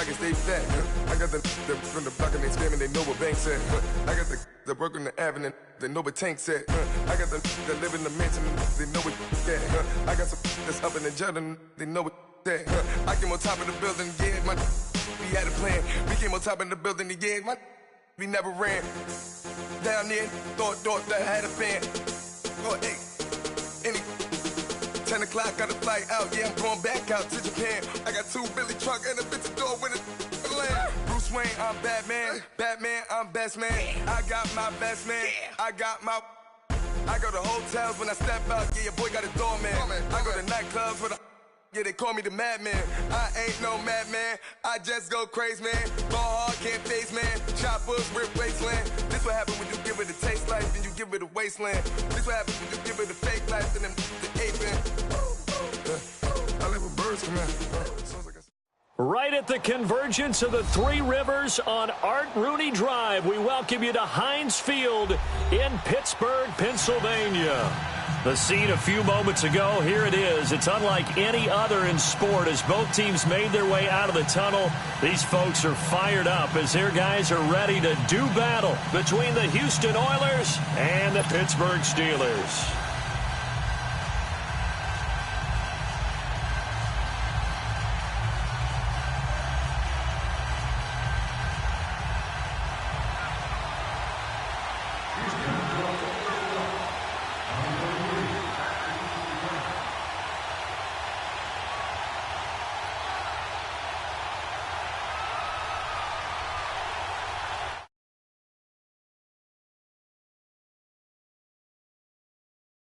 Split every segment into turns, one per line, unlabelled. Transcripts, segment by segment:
I can stay fat. I got the from the block and they spamming, they know what banks at. I got the work on the avenue, they know what tanks at. I got the that live in the mansion, they know what that. I got some that's up in the jungle, they know what that. I came on top of the building, yeah, we had a plan. We came on top of the building, yeah, we never ran. Down there, thought that had a fan. Oh, hey, 10 o'clock, got a flight out, yeah, I'm going back out to Japan. I got 2 Billy truck and a bitch door with a land. Bruce Wayne, I'm Batman, I'm best man. I got my best man, I go to hotels when I step out, yeah, your boy got a doorman. I go to nightclubs with yeah, they call me the madman. I ain't no madman, I just go crazy, man. Ball hard, can't face, man. Choppers, rip wasteland. This what happen when you give it a taste life, then you give it a wasteland. This what happens when you give it a fake life, then the ape I live with birds come out.
Right at the convergence of the Three Rivers on Art Rooney Drive, we welcome you to Heinz Field in Pittsburgh, Pennsylvania. The scene a few moments ago, here it is. It's unlike any other in sport as both teams made their way out of the tunnel. These folks are fired up as their guys are ready to do battle between the Houston Oilers and the Pittsburgh Steelers.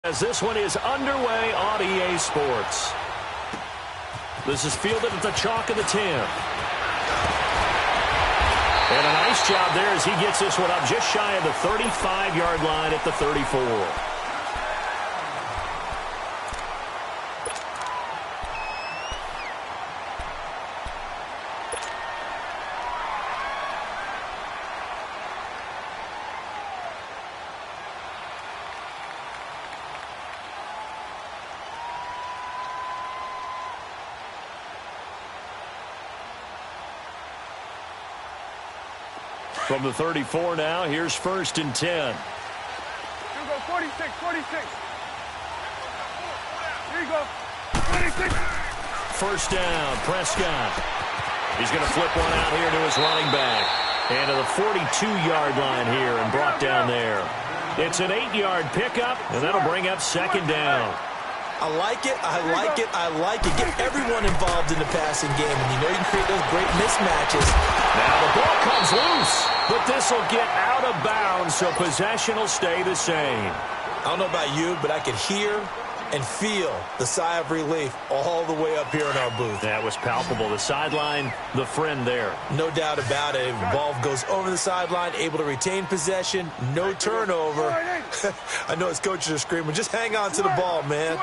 As this one is underway on EA Sports. This is fielded at the chalk of the 10. And a nice job there as he gets this one up just shy of the 35-yard line at the 34. From the 34 now, here's 1st and 10.
Here you go, 46. Here you go, 26.
First down, Prescott. He's going to flip one out here to his running back. And to the 42-yard line here and brought down there. It's an 8-yard pickup, and that'll bring up 2nd down.
I like it. Get everyone involved in the passing game, and you know you can create those great mismatches.
Now the ball comes loose, but this will get out of bounds, so possession will stay the same.
I don't know about you, but I could hear and feel the sigh of relief all the way up here in our booth.
That was palpable. The sideline, the friend there.
No doubt about it. The ball goes over the sideline, able to retain possession, no turnover. I know his coaches are screaming, just hang on to the ball, man.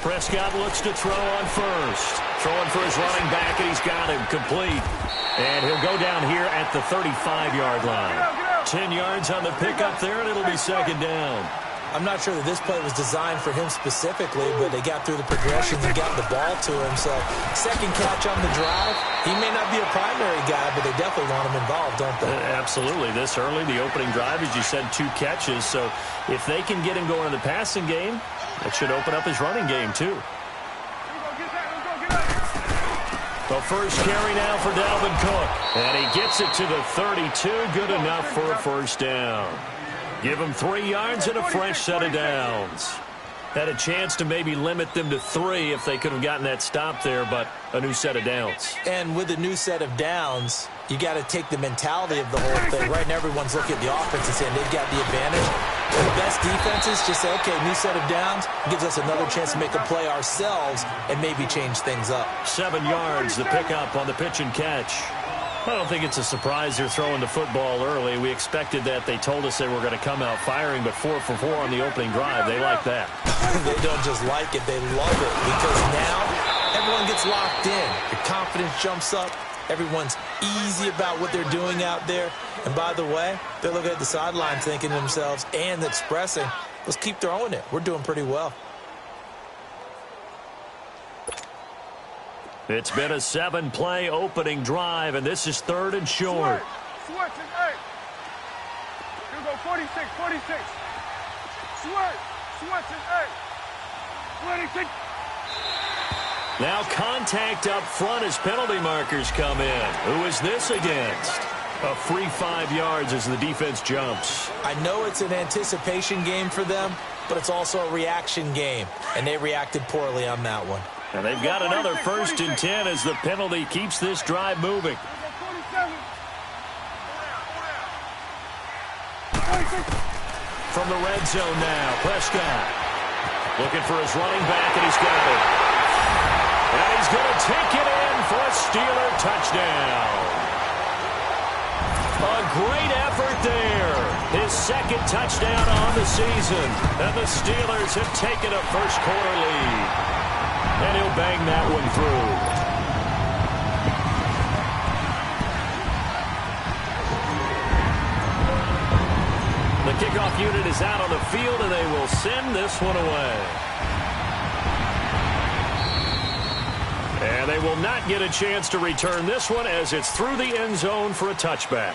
Prescott looks to throw on first. Throwing for his running back, and he's got him complete. And he'll go down here at the 35-yard line. 10 yards on the pickup there, and it'll be 2nd down.
I'm not sure that this play was designed for him specifically, but they got through the progressions and got the ball to him. So, 2nd catch on the drive. He may not be a primary guy, but they definitely want him involved, don't they?
Absolutely. This early, the opening drive, as you said, 2 catches. So, if they can get him going in the passing game, that should open up his running game, too. The first carry now for Dalvin Cook. And he gets it to the 32. Good enough for a 1st down. Give him 3 yards and a fresh set of downs. Had a chance to maybe limit them to 3 if they could have gotten that stop there, but a new set of downs.
And with a new set of downs, you got to take the mentality of the whole thing. Right now, everyone's looking at the offense and saying they've got the advantage. The best defenses just say, okay, new set of downs, gives us another chance to make a play ourselves and maybe change things up.
7 yards, the pickup on the pitch and catch. I don't think it's a surprise they're throwing the football early. We expected that. They told us they were going to come out firing, but 4 for 4 on the opening drive. They like that.
They don't just like it, they love it, because now everyone gets locked in. The confidence jumps up. Everyone's easy about what they're doing out there. And by the way, they're looking at the sideline thinking to themselves and expressing, let's keep throwing it. We're doing pretty well.
It's been a 7-play opening drive, and this is 3rd and short.
Switch and 8. You go 46, 46. Switch and 8. 26.
Now contact up front as penalty markers come in. Who is this against? A free 5 yards as the defense jumps.
I know it's an anticipation game for them, but it's also a reaction game, and they reacted poorly on that one.
And they've got another 1st and 10 as the penalty keeps this drive moving.
27.
From the red zone now, Prescott looking for his running back, and he's got it. And he's going to take it in for a Steeler touchdown. A great effort there. His 2nd touchdown on the season. And the Steelers have taken a first-quarter lead. And he'll bang that one through. The kickoff unit is out on the field, and they will send this one away. And they will not get a chance to return this one as it's through the end zone for a touchback.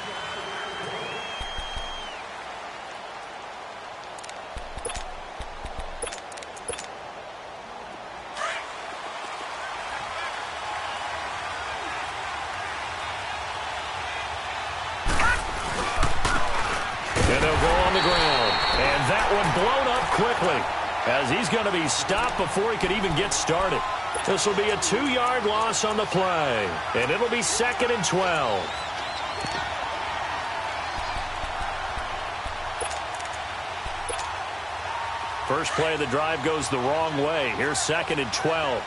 And they'll go on the ground. And that one blown up quickly as he's going to be stopped before he could even get started. This will be a 2-yard loss on the play, and it'll be 2nd and 12. First play of the drive goes the wrong way. Here's 2nd and 12.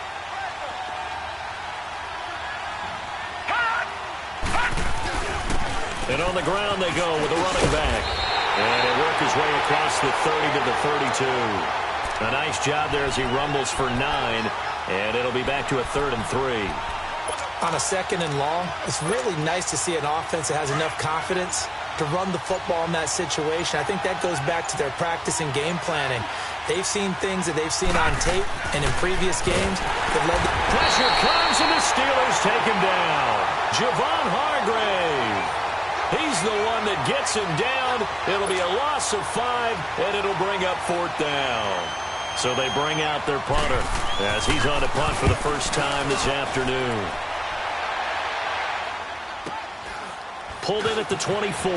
And on the ground they go with a running back. And he'll work his way across the 30 to the 32. A nice job there as he rumbles for 9. And it'll be back to a 3rd and 3.
On a 2nd and long, it's really nice to see an offense that has enough confidence to run the football in that situation. I think that goes back to their practice and game planning. They've seen things that they've seen on tape and in previous games that led to...
Pressure comes, and the Steelers take him down. Javon Hargrave. He's the one that gets him down. It'll be a loss of 5, and it'll bring up 4th down. So they bring out their punter as he's on a punt for the first time this afternoon. Pulled in at the 24.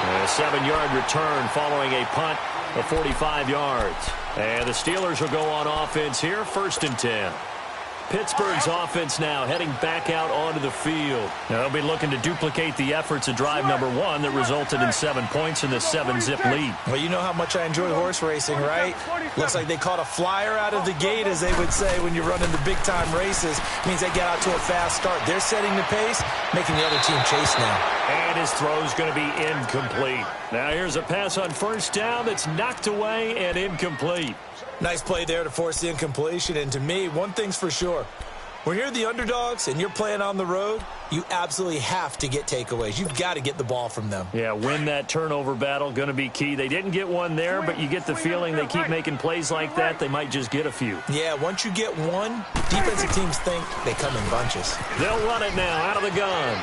A 7-yard return following a punt of 45 yards. And the Steelers will go on offense here, 1st and 10. Pittsburgh's offense now heading back out onto the field. Now they'll be looking to duplicate the efforts of drive number 1 that resulted in 7 points in this 7-zip lead.
Well, you know how much I enjoy horse racing, right? Looks like they caught a flyer out of the gate, as they would say when you're running the big-time races. Means they get out to a fast start. They're setting the pace, making the other team chase now.
And his throw's going to be incomplete. Now here's a pass on 1st down that's knocked away and incomplete.
Nice play there to force the incompletion. And to me, one thing's for sure. When you're the underdogs and you're playing on the road, you absolutely have to get takeaways. You've got to get the ball from them.
Yeah, win that turnover battle, going to be key. They didn't get one there, but you get the feeling they keep making plays like that, they might just get a few.
Yeah, once you get one, defensive teams think they come in bunches.
They'll run it now out of the gun.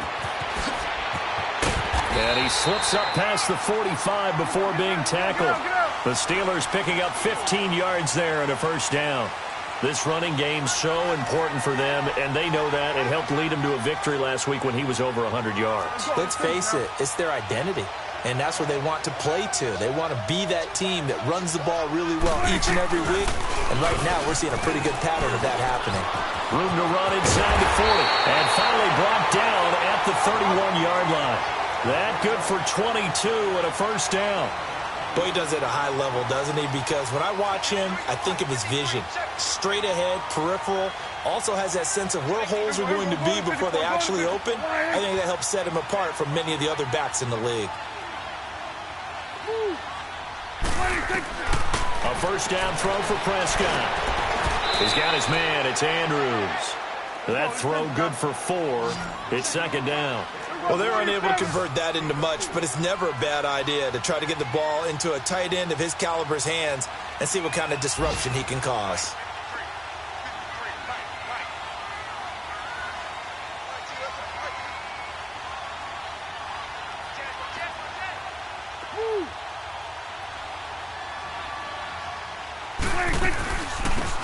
And he slips up past the 45 before being tackled. The Steelers picking up 15 yards there and a 1st down. This running game's so important for them, and they know that. It helped lead them to a victory last week when he was over 100 yards.
Let's face it, it's their identity, and that's what they want to play to. They want to be that team that runs the ball really well each and every week, and right now we're seeing a pretty good pattern of that happening.
Room to run inside the 40, and finally brought down at the 31-yard line. That good for 22 and a 1st down.
Boy, he does it at a high level, doesn't he? Because when I watch him, I think of his vision. Straight ahead, peripheral, also has that sense of where holes are going to be before they actually open. I think that helps set him apart from many of the other backs in the league.
A 1st down throw for Prescott. He's got his man. It's Andrews. That throw good for 4. It's 2nd down.
Well, they're unable to convert that into much, but it's never a bad idea to try to get the ball into a tight end of his caliber's hands and see what kind of disruption he can cause.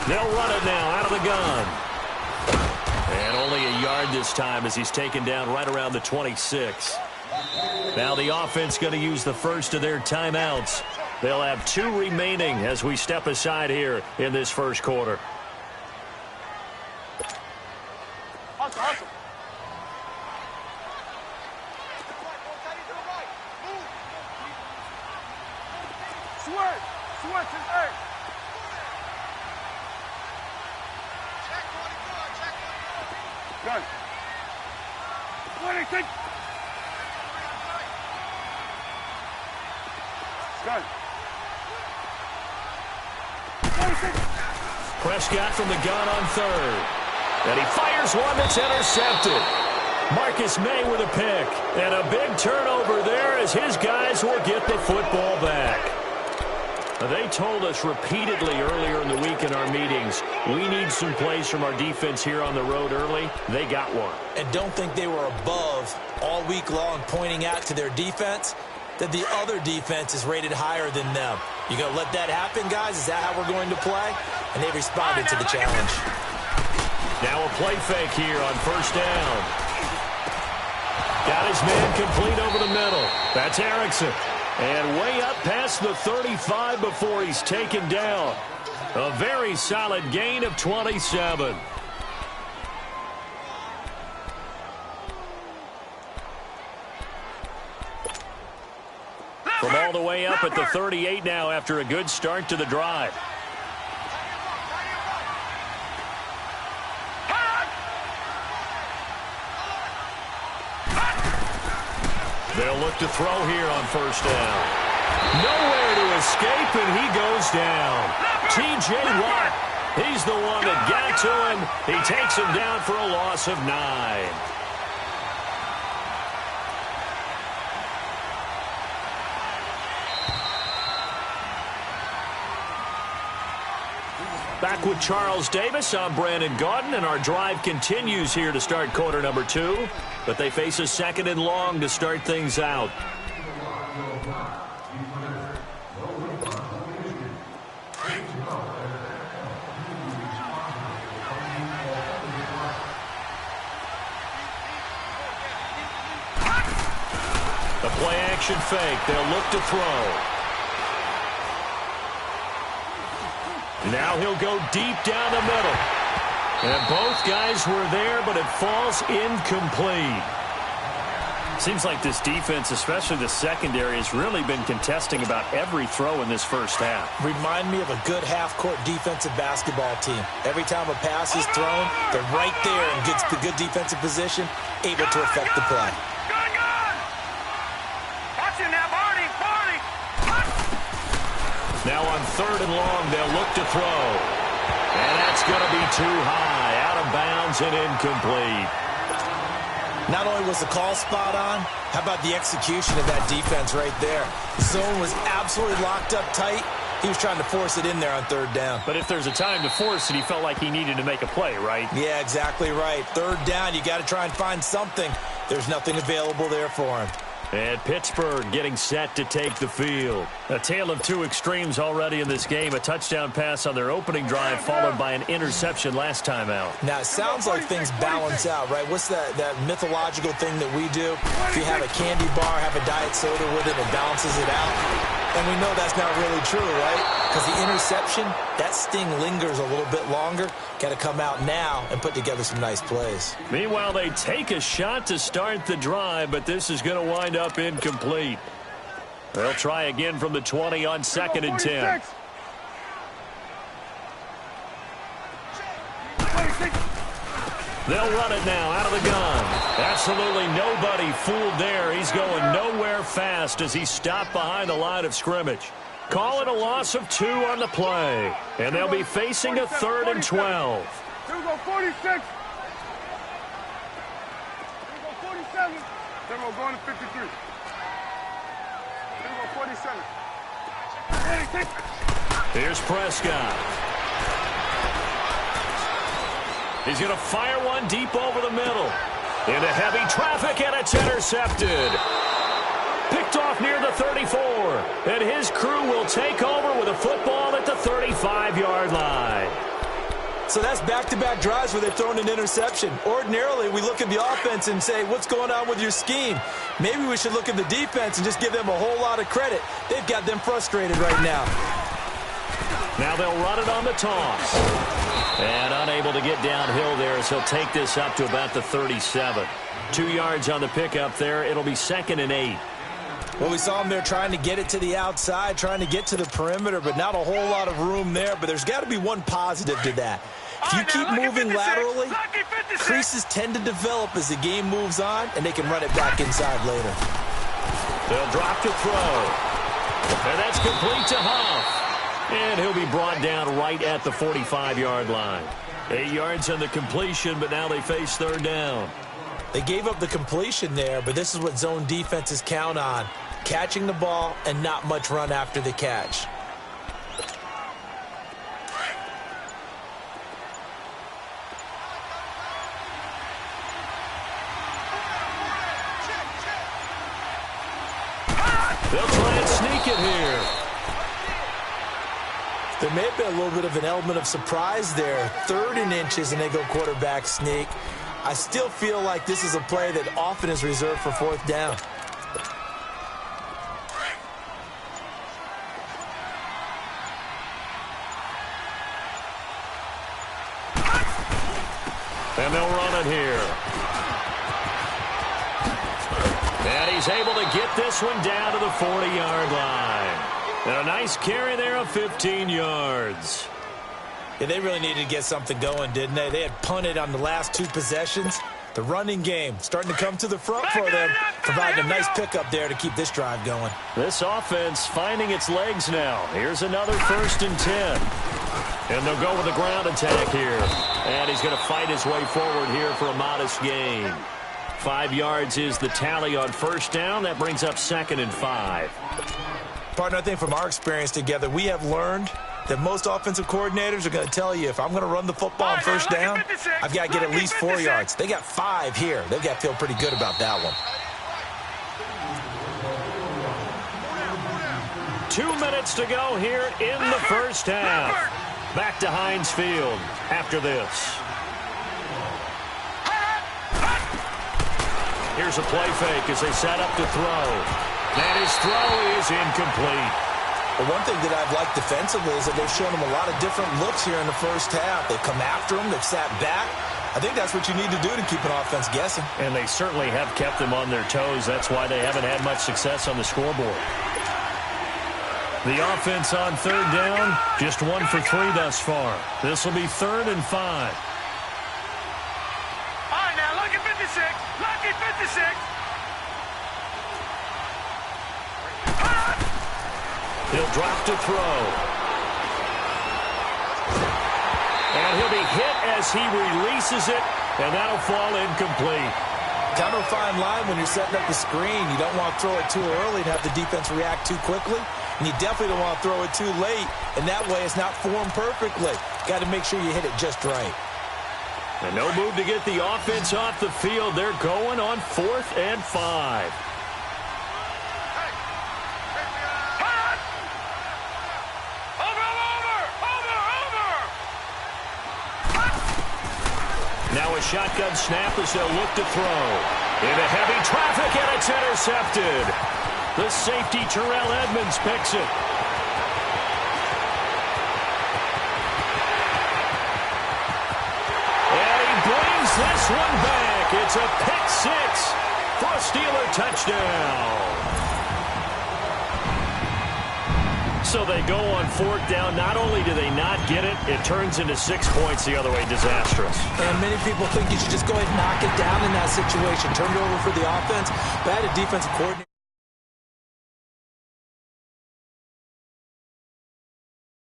They'll run it now out of the gun. And only a yard this time as he's taken down right around the 26. Now the offense going to use the first of their timeouts. They'll have 2 remaining as we step aside here in this first quarter.
Hustle, hustle. Switch is eight. Gun. 26. Gun. 26.
Prescott from the gun on third. And he fires one that's intercepted. Marcus May with a pick. And a big turnover there as his guys will get the football back. They told us repeatedly earlier in the week in our meetings, we need some plays from our defense here on the road early. They got one.
And don't think they were above all week long pointing out to their defense that the other defense is rated higher than them. You going to let that happen, guys? Is that how we're going to play? And they responded to the challenge.
Now a play fake here on first down. Got his man complete over the middle. That's Erickson. And way up past the 35 before he's taken down. A very solid gain of 27. From all the way up at the 38 now after a good start to the drive. They'll look to throw here on first down. Nowhere to escape, and he goes down. T.J. Watt, he's the one that got to him. He takes him down for a loss of 9. Back with Charles Davis, I'm Brandon Gaudin, and our drive continues here to start quarter number 2. But they face a second and long to start things out. The play action fake. They'll look to throw. Now he'll go deep down the middle. And both guys were there, but it falls incomplete. Seems like this defense, especially the secondary, has really been contesting about every throw in this first half.
Remind me of a good half-court defensive basketball team. Every time a pass is thrown, they're right there in good defensive position, able to affect the play.
Now on third and long, they'll look to throw. And that's going to be too high, out of bounds and incomplete.
Not only was the call spot on, how about the execution of that defense right there? The zone was absolutely locked up tight. He was trying to force it in there on third down.
But if there's a time to force it, he felt like he needed to make a play, right?
Yeah, exactly right. Third down, you got to try and find something. There's nothing available there for him.
And Pittsburgh getting set to take the field. A tale of two extremes already in this game. A touchdown pass on their opening drive followed by an interception last time out.
Now, it sounds like things balance out, right? What's that mythological thing that we do? If you have a candy bar, have a diet soda with it, it balances it out. And we know that's not really true, right? Because the interception, that sting lingers a little bit longer. Got to come out now and put together some nice plays.
Meanwhile, they take a shot to start the drive, but this is going to wind up incomplete. They'll try again from the 20 on 2nd and 10. They'll run it now out of the gun. Absolutely nobody fooled there. He's going nowhere fast as he stopped behind the line of scrimmage. Call it a loss of 2 on the play. And they'll be facing a 3rd and 12.
Here we go, 46. Here we go, 47. Then we're going to 53. Here we go, 47. 46.
Here's Prescott. He's going to fire one deep over the middle. Into heavy traffic, and it's intercepted. Picked off near the 34. And his crew will take over with a football at the 35-yard line.
So that's back-to-back drives where they've thrown an interception. Ordinarily, we look at the offense and say, what's going on with your scheme? Maybe we should look at the defense and just give them a whole lot of credit. They've got them frustrated right now.
Now they'll run it on the toss. And unable to get downhill there as he'll take this up to about the 37. 2 yards on the pickup there. It'll be 2nd and 8.
Well, we saw him there trying to get it to the outside, trying to get to the perimeter, but not a whole lot of room there. But there's got to be one positive to that. If you keep moving laterally, creases tend to develop as the game moves on, and they can run it back inside later.
They'll drop to throw. And that's complete to Huff. And he'll be brought down right at the 45-yard line. 8 yards on the completion, but now they face 3rd down.
They gave up the completion there, but this is what zone defenses count on. Catching the ball and not much run after the catch.
They'll try and sneak it here.
There may have been a little bit of an element of surprise there. 3rd and inches, and they go quarterback sneak. I still feel like this is a play that often is reserved for 4th down.
And they'll run it here. And he's able to get this one down to the 40-yard line. And a nice carry there of 15 yards.
Yeah, they really needed to get something going, didn't they? They had punted on the last 2 possessions. The running game starting to come to the front for them, providing a nice pickup there to keep this drive going.
This offense finding its legs now. Here's another 1st and 10. And they'll go with the ground attack here. And he's going to fight his way forward here for a modest gain. 5 yards is the tally on 1st down. That brings up 2nd and 5.
Partner, I think from our experience together, we have learned that most offensive coordinators are going to tell you, if I'm going to run the football on 1st down, I've got to get at least 4 yards. They got 5 here. They've got to feel pretty good about that one.
2 minutes to go here in the 1st half. Back to Heinz Field after this. Here's a play fake as they set up to throw. And his throw is incomplete.
Well, one thing that I've liked defensively is that they've shown him a lot of different looks here in the 1st half. They've come after him. They've sat back. I think that's what you need to do to keep an offense guessing.
And they certainly have kept them on their toes. That's why they haven't had much success on the scoreboard. The offense on 3rd down, just 1 for 3 thus far. This will be 3rd and 5.
All right, now, lucky 56. Lucky 56.
He'll drop to throw. And he'll be hit as he releases it, and that'll fall incomplete.
Kind of a fine line when you're setting up the screen. You don't want to throw it too early and have the defense react too quickly. And you definitely don't want to throw it too late, and that way it's not formed perfectly. Got to make sure you hit it just right.
And no move to get the offense off the field. They're going on 4th and 5. Now a shotgun snap as they'll look to throw. Into heavy traffic, and it's intercepted. The safety, Terrell Edmonds, picks it. And he brings this one back. It's a pick 6 for a Steeler touchdown. So they go on 4th down. Not only do they not get it, it turns into 6 points the other way. Disastrous.
And many people think you should just go ahead and knock it down in that situation. Turn it over for the offense. But I had a defensive coordinator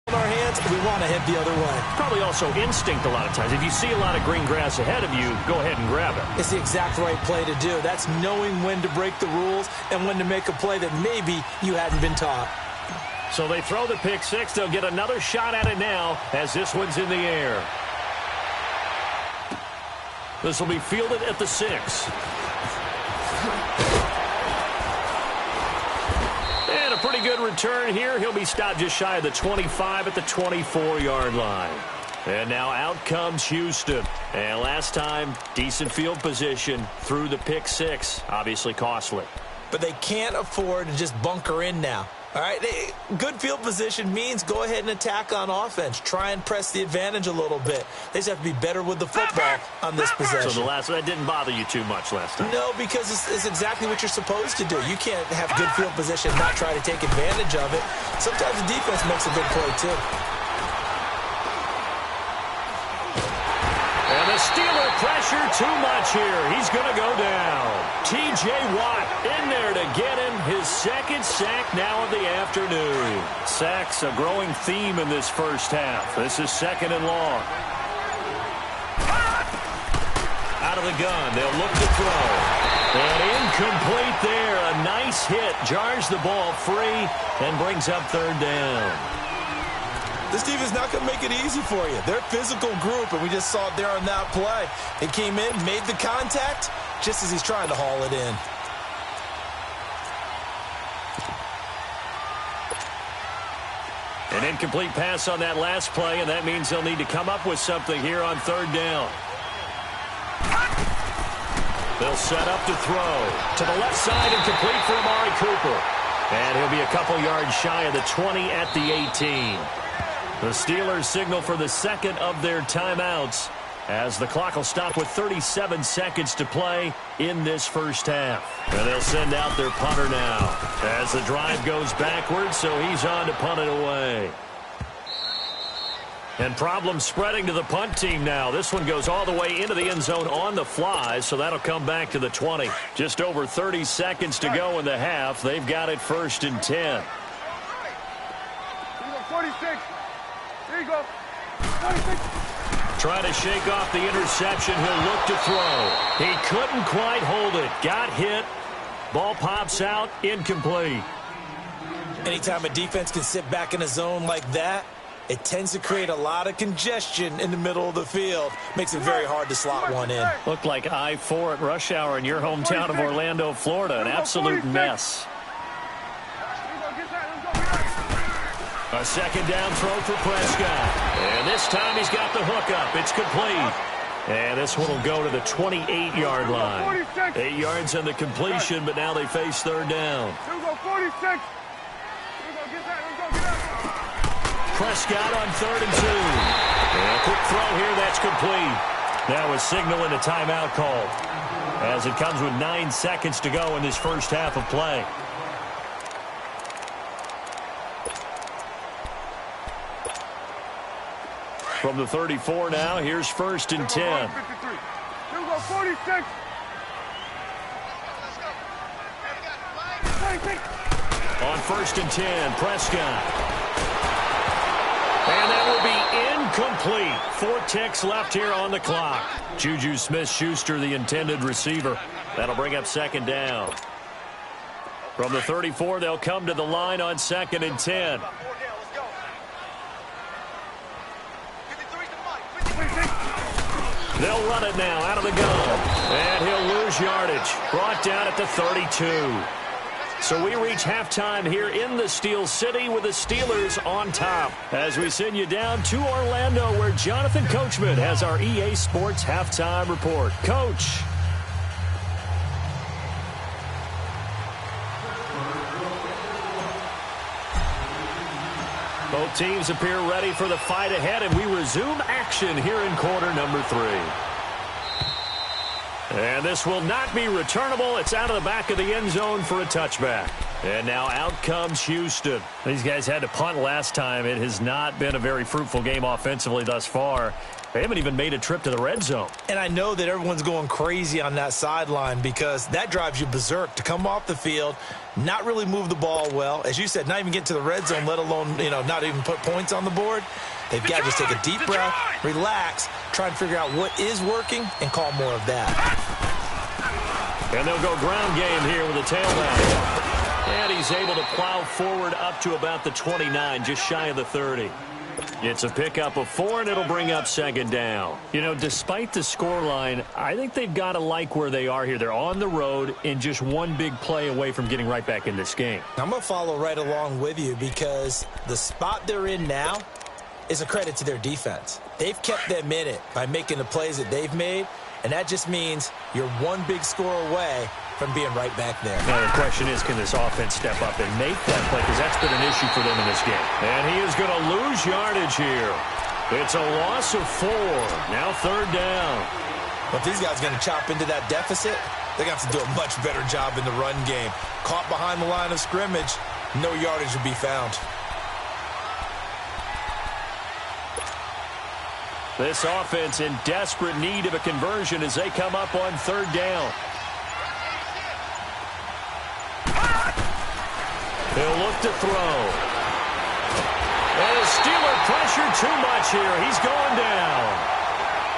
in our hands, and we want to head the other way.
Probably also instinct a lot of times. If you see a lot of green grass ahead of you, go ahead and grab it.
It's the exact right play to do. That's knowing when to break the rules and when to make a play that maybe you hadn't been taught.
So they throw the pick 6. They'll get another shot at it now as this one's in the air. This will be fielded at the 6. a pretty good return here. He'll be stopped just shy of the 25 at the 24-yard line. And now out comes Houston. And last time, decent field position through the pick six. Obviously costly.
But they can't afford to just bunker in now. All right, good field position means go ahead and attack on offense. Try and press the advantage a little bit. They just have to be better with the football on this possession.
So that didn't bother you too much last time?
No, because it's exactly what you're supposed to do. You can't have good field position and not try to take advantage of it. Sometimes the defense makes a good play, too.
And the Steeler pressure too much here. He's going to go down. T.J. Watt in there to get him his second sack now of the afternoon. Sacks a growing theme in this first half. This is second and long. Out of the gun. They'll look to throw. And incomplete there. A nice hit. Jars the ball free and brings up third down.
This defense is not going to make it easy for you. They're a physical group, and we just saw it there on that play. They came in, made the contact, just as he's trying to haul it in.
An incomplete pass on that last play, and that means they'll need to come up with something here on third down. They'll set up to throw. To the left side and complete for Amari Cooper. And he'll be a couple yards shy of the 20 at the 18. The Steelers signal for the second of their timeouts as the clock will stop with 37 seconds to play in this first half. And they'll send out their punter now as the drive goes backwards, so he's on to punt it away. And problems spreading to the punt team now. This one goes all the way into the end zone on the fly, so that'll come back to the 20. Just over 30 seconds to go in the half. They've got it 1st and 10.
Here you go, 46. Here you go. 46.
Trying to shake off the interception. He'll look to throw. He couldn't quite hold it. Got hit. Ball pops out. Incomplete.
Anytime a defense can sit back in a zone like that, it tends to create a lot of congestion in the middle of the field. Makes it very hard to slot one in.
Looked like I-4 at rush hour in your hometown of Orlando, Florida. An absolute mess. A second down throw for Prescott. And this time he's got the hook up. It's complete. And this one will go to the 28-yard line. 8 yards on the completion, but now they face third down.
Here we go, 46. Here we go, get that.
Prescott on 3rd and 2. And a quick throw here, that's complete. Now a signal and a timeout call as it comes with 9 seconds to go in this first half of play. From the 34 now, here's 1st and 10.
Here we go, 46. 46.
On 1st and 10, Prescott. And that will be incomplete. 4 ticks left here on the clock. Juju Smith-Schuster, the intended receiver. That'll bring up second down. From the 34, they'll come to the line on 2nd and 10. They'll run it now out of the gun. And he'll lose yardage. Brought down at the 32. So we reach halftime here in the Steel City with the Steelers on top. As we send you down to Orlando where Jonathan Coachman has our EA Sports halftime report. Coach. Both teams appear ready for the fight ahead, and we resume action here in quarter number 3. And this will not be returnable. It's out of the back of the end zone for a touchback. And now out comes Houston. These guys had to punt last time. It has not been a very fruitful game offensively thus far. They haven't even made a trip to the red zone.
And I know that everyone's going crazy on that sideline because that drives you berserk to come off the field, not really move the ball well. As you said, not even get to the red zone, let alone, not even put points on the board. They've got to just take a deep breath, relax, try and figure out what is working, and call more of that.
And they'll go ground game here with a tailback. And he's able to plow forward up to about the 29, just shy of the 30. It's a pickup of 4, and it'll bring up second down. You know, despite the scoreline, I think they've got to like where they are here. They're on the road and just one big play away from getting right back in this game.
I'm going to follow right along with you because the spot they're in now is a credit to their defense. They've kept them in it by making the plays that they've made, and that just means you're one big score away from being right back there.
Now the question is, can this offense step up and make that play? Because that's been an issue for them in this game. And he is going to lose yardage here. It's a loss of 4. Now third down.
But these guys are going to chop into that deficit. They're going to have to do a much better job in the run game. Caught behind the line of scrimmage, no yardage will be found.
This offense in desperate need of a conversion as they come up on third down. He'll look to throw. And the Steeler pressure too much here. He's going down.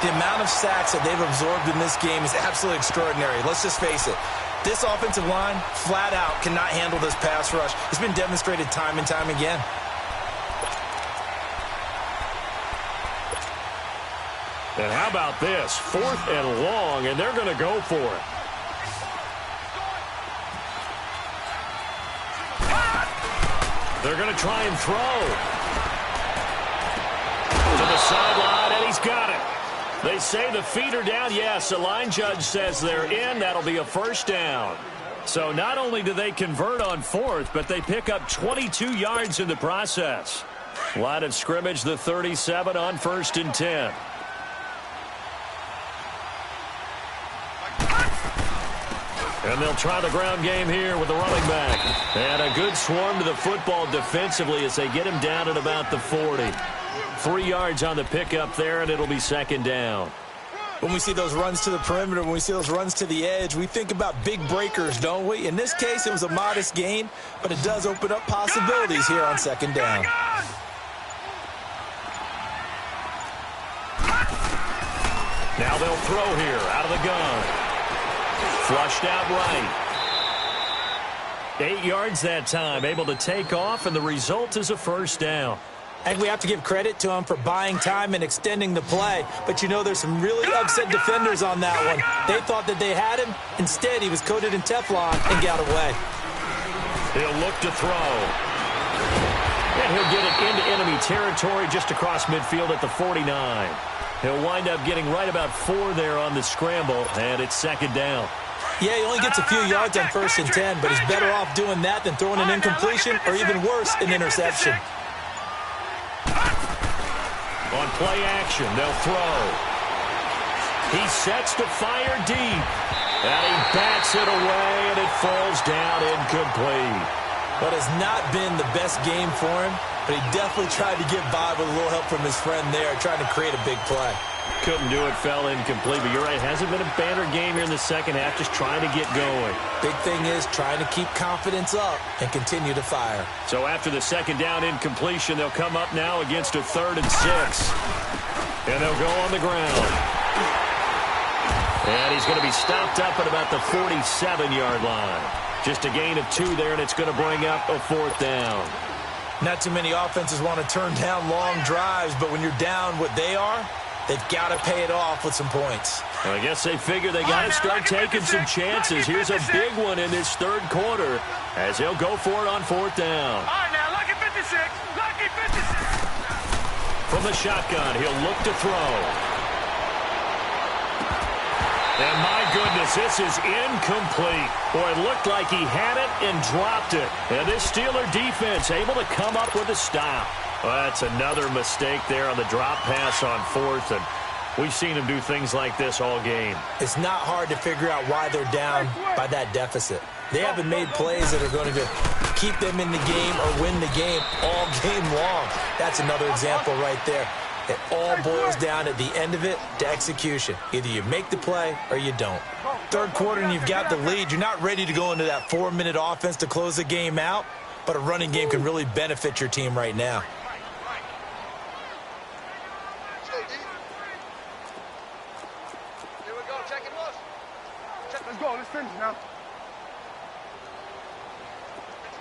The amount of sacks that they've absorbed in this game is absolutely extraordinary. Let's just face it. This offensive line, flat out, cannot handle this pass rush. It's been demonstrated time and time again.
And how about this? 4th and long, and they're going to go for it. They're going to try and throw. To the sideline, and he's got it. They say the feet are down. Yes, the line judge says they're in. That'll be a first down. So not only do they convert on 4th, but they pick up 22 yards in the process. Line of scrimmage, the 37 on 1st and 10. And they'll try the ground game here with the running back. And a good swarm to the football defensively as they get him down at about the 40. 3 yards on the pickup there, and it'll be second down.
When we see those runs to the perimeter, when we see those runs to the edge, we think about big breakers, don't we? In this case, it was a modest gain, but it does open up possibilities here on second down.
Now they'll throw here out of the gun. Flushed out right. 8 yards that time, able to take off, and the result is a first down.
I think we have to give credit to him for buying time and extending the play. But, you know, there's some really upset defenders on that one. They thought that they had him. Instead, he was coated in Teflon and got away.
He'll look to throw. And he'll get it into enemy territory just across midfield at the 49. He'll wind up getting right about 4 there on the scramble, and it's second down.
Yeah, he only gets a few yards on 1st and 10, but he's better off doing that than throwing an incompletion or even worse, an interception.
On play action, they'll throw. He sets to fire deep. And he bats it away, and it falls down incomplete.
But it's not been the best game for him, but he definitely tried to get by with a little help from his friend there, trying to create a big play.
Couldn't do it, fell incomplete, but you're right, it hasn't been a banner game here in the second half, just trying to get going.
Big thing is trying to keep confidence up and continue to fire.
So after the second down incompletion, they'll come up now against a 3rd and 6. And they'll go on the ground. And he's going to be stopped up at about the 47-yard line. Just a gain of 2 there, and it's going to bring up a 4th down.
Not too many offenses want to turn down long drives, but when you're down what they are, they've got to pay it off with some points.
Well, I guess they figure they got to start taking some chances. Here's a big one in this third quarter as he'll go for it on 4th down.
All right, now, lucky 56. Lucky 56.
From the shotgun, he'll look to throw. And my goodness, this is incomplete. Boy, it looked like he had it and dropped it. And this Steeler defense able to come up with a stop. Well, that's another mistake there on the drop pass on 4th, and we've seen him do things like this all game.
It's not hard to figure out why they're down by that deficit. They haven't made plays that are going to keep them in the game or win the game all game long. That's another example right there. It all boils down at the end of it to execution. Either you make the play or you don't. Third quarter and you've got the lead. You're not ready to go into that 4-minute offense to close the game out, but a running game can really benefit your team right now.
Here we go. Check it, boss. Let's go. Let's finish now.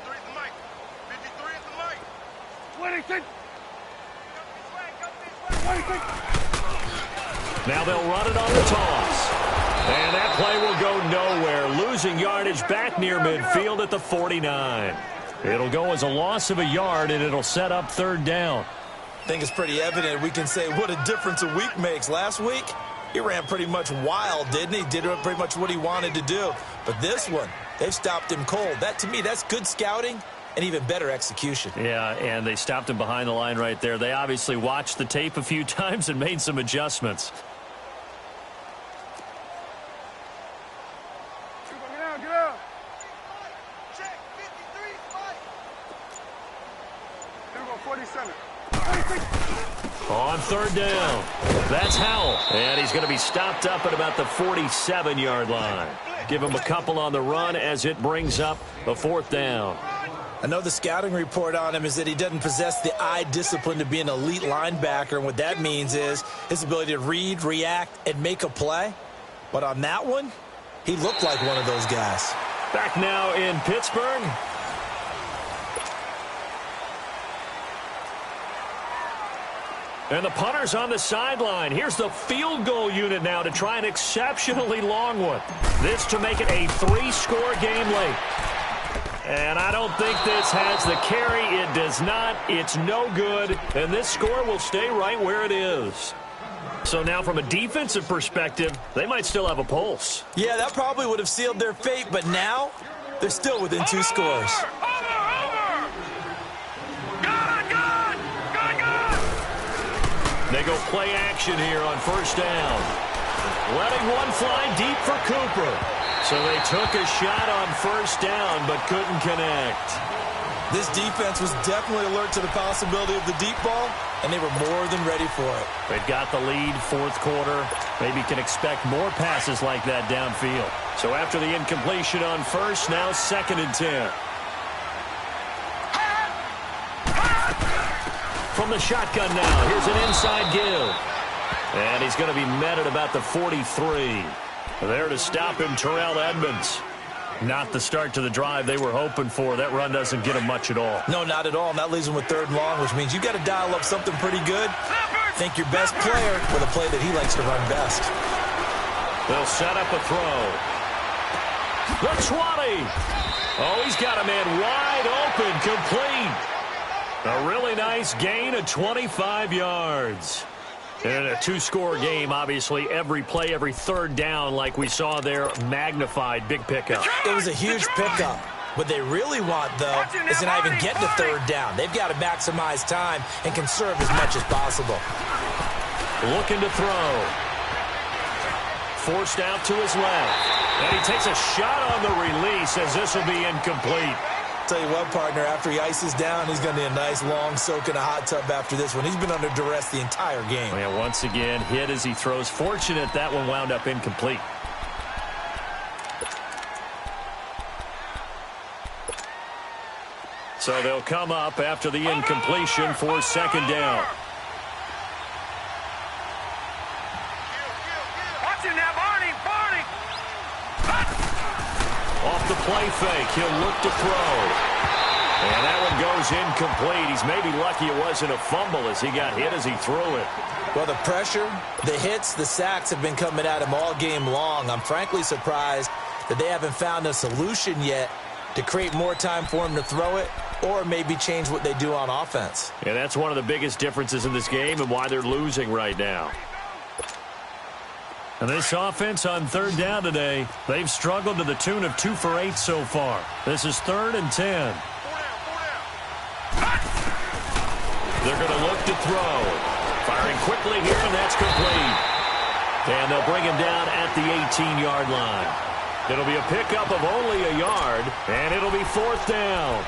53 is the mic. 53 is the mic. What is it?
Now they'll run it on the toss. And that play will go nowhere, losing yardage back near midfield at the 49. It'll go as a loss of a yard, and it'll set up third down.
I think it's pretty evident. We can say what a difference a week makes. Last week, he ran pretty much wild, didn't he? Did pretty much what he wanted to do. But this one, they've stopped him cold. That, to me, that's good scouting and even better execution.
Yeah, and they stopped him behind the line right there. They obviously watched the tape a few times and made some adjustments.
Get out.
Check, 53, fight.
Here we go, 47.
On third down, that's Howell. And he's going to be stopped up at about the 47-yard line. Give him a couple on the run as it brings up a fourth down.
I know the scouting report on him is that he doesn't possess the eye discipline to be an elite linebacker. And what that means is his ability to read, react, and make a play. But on that one, he looked like one of those guys.
Back now in Pittsburgh. And the punter's on the sideline. Here's the field goal unit now to try an exceptionally long one. This to make it a 3-score game late. And I don't think this has the carry. It does not. It's no good. And this score will stay right where it is. So now from a defensive perspective, they might still have a pulse.
Yeah, that probably would have sealed their fate, but now they're still within 2 scores.
They go play action here on first down. Letting one fly deep for Cooper. So they took a shot on first down but couldn't connect.
This defense was definitely alert to the possibility of the deep ball, and they were more than ready for it.
They've got the lead, fourth quarter. Maybe can expect more passes like that downfield. So after the incompletion on first, now 2nd and 10. From the shotgun now, here's an inside give. And he's going to be met at about the 43. There to stop him, Terrell Edmunds. Not the start to the drive they were hoping for. That run doesn't get him much at all.
No, not at all. And that leaves him with 3rd and long, which means you got to dial up something pretty good. Think your best player with a play that he likes to run best.
They'll set up a throw. The 20. Oh, he's got a man wide open, complete. A really nice gain of 25 yards. In a 2-score game, obviously, every play, every 3rd down, like we saw there, magnified, big pickup.
It was a huge pickup. What they really want, though, is to not even get to 3rd down. They've got to maximize time and conserve as much as possible.
Looking to throw. Forced out to his left. And he takes a shot on the release as this will be incomplete.
Tell you what, partner, after he ices down, he's going to need a nice long soak in a hot tub after this one. He's been under duress the entire game.
Yeah, once again, hit as he throws. Fortunate that one wound up incomplete. So they'll come up after the incompletion for 2nd down.
Watching that, Barney.
Off the play fake, he'll look to throw. And that one goes incomplete. He's maybe lucky it wasn't a fumble as he got hit as he threw it.
Well, the pressure, the hits, the sacks have been coming at him all game long. I'm frankly surprised that they haven't found a solution yet to create more time for him to throw it or maybe change what they do on offense.
And that's one of the biggest differences in this game and why they're losing right now. And this offense on 3rd down today, they've struggled to the tune of 2 for 8 so far. This is 3rd and 10. They're going to look to throw. Firing quickly here, and that's complete. And they'll bring him down at the 18-yard line. It'll be a pickup of only a yard, and it'll be 4th down.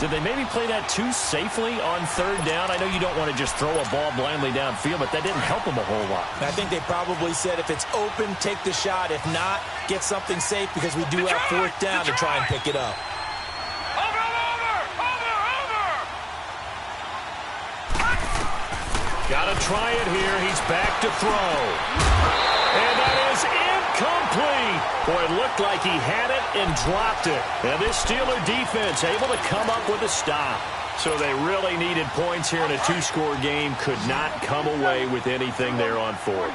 Did they maybe play that too safely on 3rd down? I know you don't want to just throw a ball blindly downfield, but that didn't help them a whole lot.
I think they probably said if it's open, take the shot. If not, get something safe because we do have 4th down to try and pick it up.
Got to try it here. He's back to throw. And that is incomplete. Boy, it looked like he had it and dropped it. And this Steeler defense able to come up with a stop. So they really needed points here in a two-score game. Could not come away with anything there on fourth.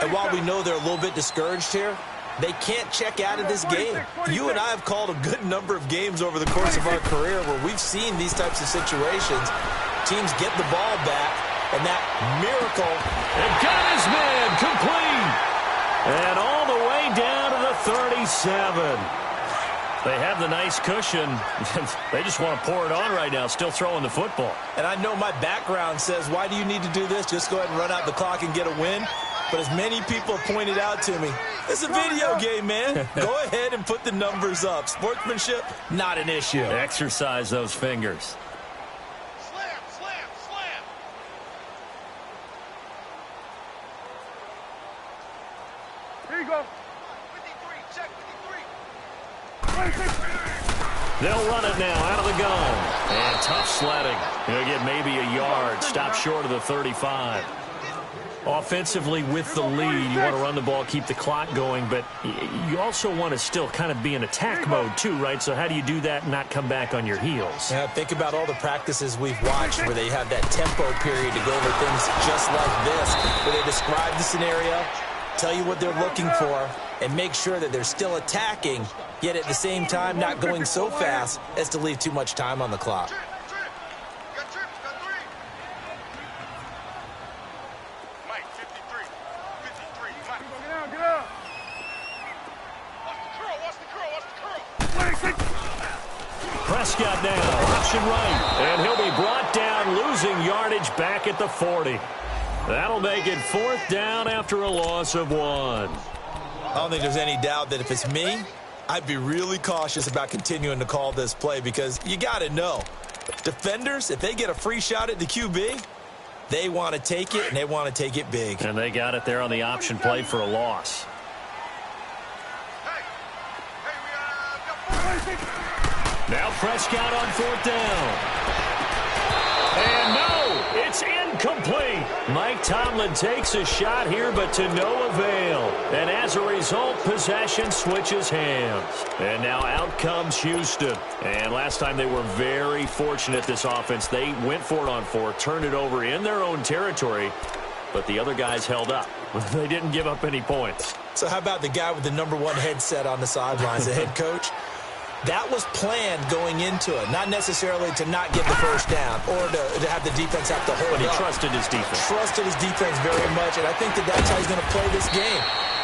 And while we know they're a little bit discouraged here, they can't check out of this game. You and I have called a good number of games over the course of our career where we've seen these types of situations. Teams get the ball back, and that miracle.
And got his man complete. And all the way down to the 37. They have the nice cushion. They just want to pour it on right now, still throwing the football.
And I know my background says, why do you need to do this? Just go ahead and run out the clock and get a win. But as many people have pointed out to me, it's a video game, man. Go ahead and put the numbers up. Sportsmanship, not an issue.
Exercise those fingers.
Slam, slam, slam.
Here you go.
53, check 53.
26.
They'll run it now out of the gun. And tough sledding. He'll get maybe a yard. Stop short of the 35. Offensively with the lead, you want to run the ball, keep the clock going, but you also want to still kind of be in attack mode too, right? So how do you do that and not come back on your heels?
Yeah, think about all the practices we've watched where they have that tempo period to go over things just like this, where they describe the scenario, tell you what they're looking for, and make sure that they're still attacking, yet at the same time not going so fast as to leave too much time on the clock.
Trip. Got trips, got 3. Mike, 53. 53, Mike.
Get out.
Watch the curl.
26.
Prescott now, option right, and he'll be brought down, losing yardage back at the 40. That'll make it 4th down after a loss of 1.
I don't think there's any doubt that if it's me, I'd be really cautious about continuing to call this play because you got to know, defenders, if they get a free shot at the QB, they want to take it, and they want to take it big.
And they got it there on the option play for a loss.
Hey, we got 4.
Now Prescott on 4th down. And no, it's incomplete. Mike Tomlin takes a shot here, but to no avail. And as a result, possession switches hands. And now out comes Houston. And last time they were very fortunate, this offense. They went for it on 4, turned it over in their own territory, but the other guys held up. They didn't give up any points.
So how about the guy with the #1 headset on the sidelines, the head coach? That was planned going into it, not necessarily to not get the first down or to have the defense have to hold
But he
up.
trusted his defense.
Trusted his defense very much, and I think that's how he's going to play this game.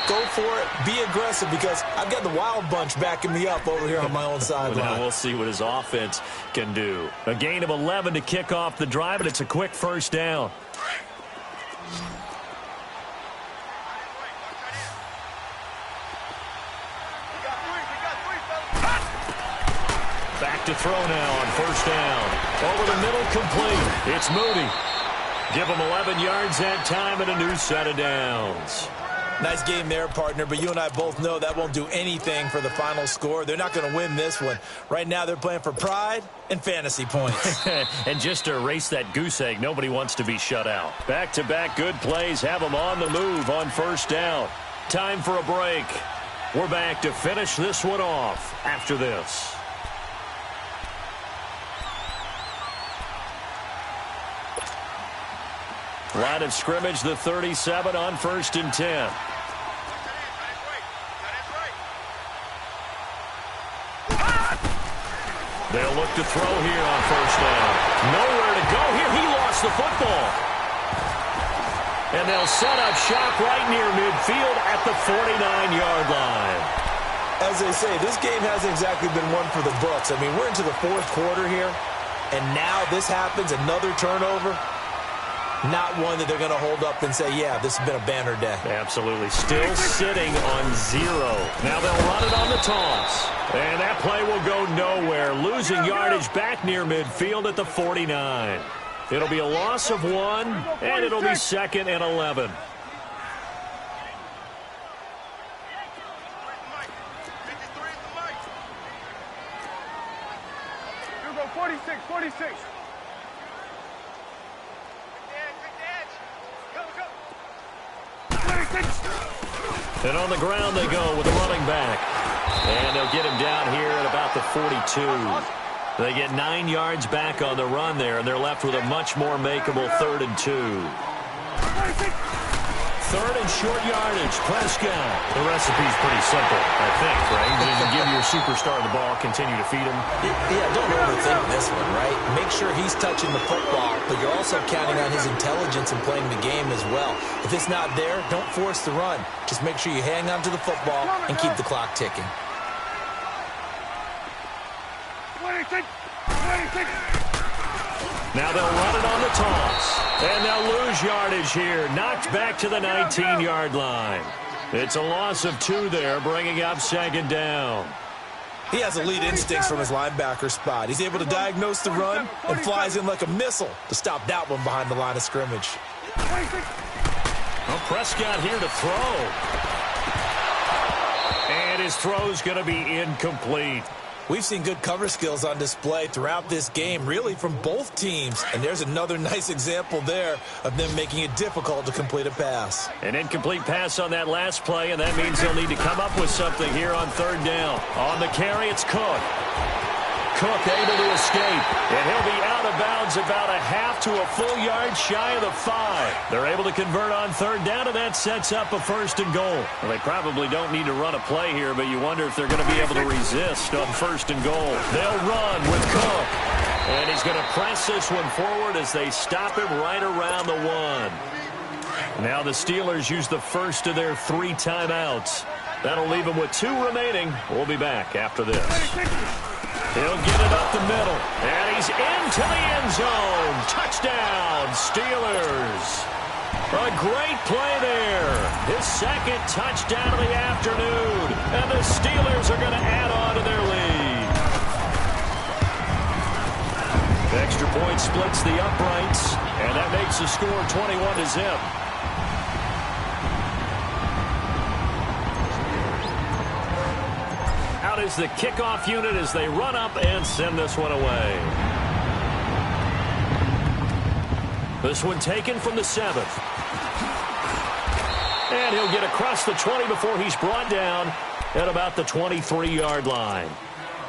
Go for it, be aggressive, because I've got the wild bunch backing me up over here on my own sideline.
Now we'll see what his offense can do. A gain of 11 to kick off the drive, and it's a quick 1st down. Back to throw now on 1st down. Over the middle, complete. It's Moody. Give him 11 yards that time and a new set of downs.
Nice game there, partner, but you and I both know that won't do anything for the final score. They're not going to win this one. Right now, they're playing for pride and fantasy points.
And just to erase that goose egg, nobody wants to be shut out. Back-to-back good plays have them on the move on 1st down. Time for a break. We're back to finish this one off after this. Line of scrimmage, the 37 on 1st and 10. They'll look to throw here on 1st down. Nowhere to go here. He lost the football. And they'll set up shop right near midfield at the 49-yard line.
As they say, this game hasn't exactly been one for the books. I mean, we're into the 4th quarter here, and now this happens, another turnover. Not one that they're going to hold up and say, yeah, this has been a banner day.
Absolutely. Still sitting on 0. Now they'll run it on the toss. And that play will go nowhere. Losing yardage back near midfield at the 49. It'll be a loss of 1, and it'll be 2nd and 11.
Here we go, 46.
And on the ground they go with the running back. And they'll get him down here at about the 42. They get 9 yards back on the run there, and they're left with a much more makeable 3rd and 2. 3rd and short yardage. Prescott.
The recipe's pretty simple, I think, right? Just give your superstar the ball, continue to feed him.
Yeah, don't overthink this one, right? Make sure he's touching the football, but you're also counting on his intelligence in playing the game as well. If it's not there, don't force the run. Just make sure you hang on to the football and keep the clock ticking.
26.
Now they'll run it on the toss. And they'll lose yardage here. Knocked back to the 19-yard line. It's a loss of 2 there, bringing up 2nd down.
He has elite instincts from his linebacker spot. He's able to diagnose the run and flies in like a missile to stop that one behind the line of scrimmage.
Well, Prescott here to throw. And his throw's going to be incomplete.
We've seen good cover skills on display throughout this game, really from both teams. And there's another nice example there of them making it difficult to complete a pass.
An incomplete pass on that last play, and that means they'll need to come up with something here on 3rd down. On the carry, it's Cook. Cook able to escape, and he'll be out of bounds about a half to a full yard shy of the 5. They're able to convert on 3rd down, and that sets up a 1st and goal. Well, they probably don't need to run a play here, but you wonder if they're going to be able to resist on 1st and goal. They'll run with Cook, and he's going to press this one forward as they stop him right around the 1. Now the Steelers use the first of their 3 timeouts. That'll leave them with 2 remaining. We'll be back after this. He'll get it up the middle, and he's into the end zone. Touchdown, Steelers. A great play there. His 2nd touchdown of the afternoon, and the Steelers are going to add on to their lead. The extra point splits the uprights, and that makes the score 21-0. Is the kickoff unit as they run up and send this one away. This one taken from the 7th. And he'll get across the 20 before he's brought down at about the 23-yard line.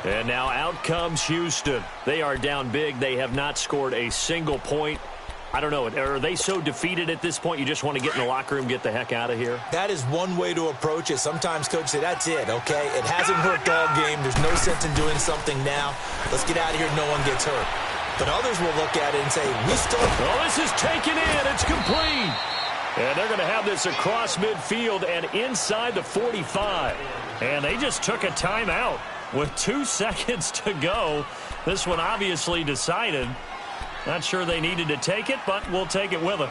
And now out comes Houston. They are down big. They have not scored a single point. I don't know. Are they so defeated at this point you just want to get in the locker room, get the heck out of here?
That is one way to approach it. Sometimes coaches say, that's it, okay? It hasn't worked all game. There's no sense in doing something now. Let's get out of here. No one gets hurt. But others will look at it and say, we still...
Oh, this is taken in. It's complete. And they're going to have this across midfield and inside the 45. And they just took a timeout with 2 seconds to go. This one obviously decided. Not sure they needed to take it, but we'll take it with them.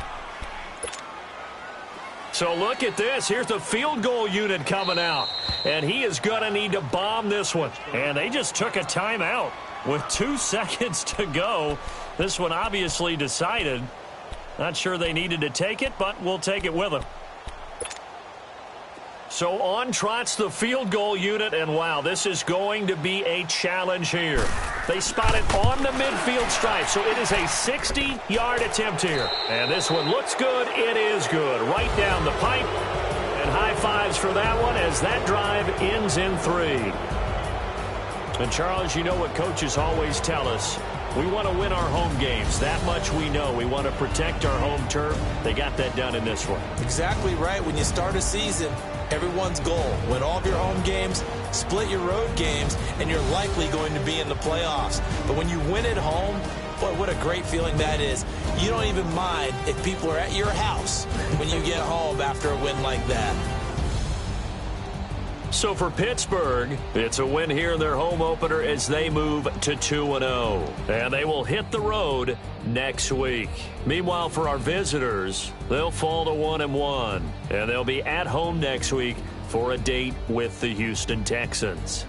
So look at this. Here's the field goal unit coming out. And he is going to need to bomb this one. And they just took a timeout with 2 seconds to go. This one obviously decided. Not sure they needed to take it, but we'll take it with them. So on trots the field goal unit, and wow, this is going to be a challenge here. They spot it on the midfield stripe, so it is a 60-yard attempt here. And this one looks good. It is good. Right down the pipe. And high fives for that one as that drive ends in 3. And Charles, you know what coaches always tell us. We want to win our home games. That much we know. We want to protect our home turf. They got that done in this one.
Exactly right. When you start a season, everyone's goal, win all of your home games, split your road games, and you're likely going to be in the playoffs. But when you win at home, boy, what a great feeling that is. You don't even mind if people are at your house when you get home after a win like that.
So for Pittsburgh, it's a win here in their home opener as they move to 2-0. And they will hit the road next week. Meanwhile, for our visitors, they'll fall to 1-1. And they'll be at home next week for a date with the Houston Texans.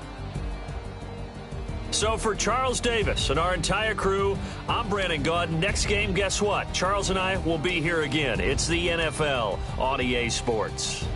So for Charles Davis and our entire crew, I'm Brandon Gaudin. Next game, guess what? Charles and I will be here again. It's the NFL on EA Sports.